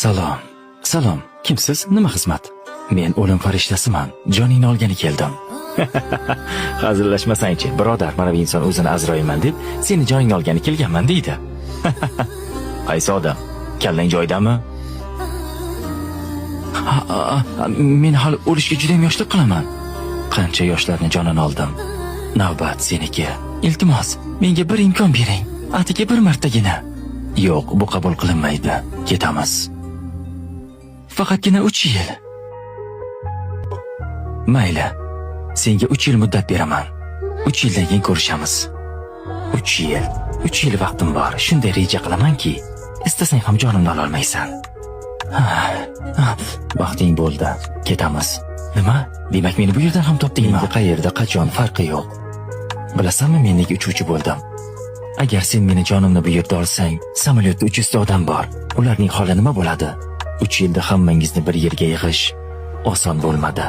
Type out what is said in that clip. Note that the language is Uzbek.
Salom. Salom. Kimsiz? Nima xizmat? Men o'lim farishtasiman. Joningni olgani keldim. Hazillashmasangchi, birodar, mana bu inson o'zini Azroilman deb seni joningni olgani kelganman deydi. Qaysi odam? Kallang joydami? Men hali o'lishga juda ham yoshlik qilaman. Qancha yoshlarni jonini oldim. Navbat seniki. Iltimos, menga bir imkon bering. Atigi bir martagina. Yo'q, bu qabul qilinmaydi. Ketamiz. Faqatgina 3 yil. Mayli. Senga 3 yil muddat beraman. 3 yildan keyin ko'rishamiz. 3 yil. 3 yil vaqtim bor. Shunday reja qilamanki, istasang ham jonimni ola olmaysan. Vaqting bo'ldi. Ketamiz. Nima? Demak, meni bu yerdan ham topdingmi? Menga qayerda, qachon farqi yo'q. Bilasanmi, men nega uchuvchi bo'ldim? Agar sen meni jonimni bu yerda olsang, samolyotda 300 ta odam bor. Ularning holi nima bo'ladi? 3 yilda hammangizni bir yerga yig'ish oson bo'lmadi.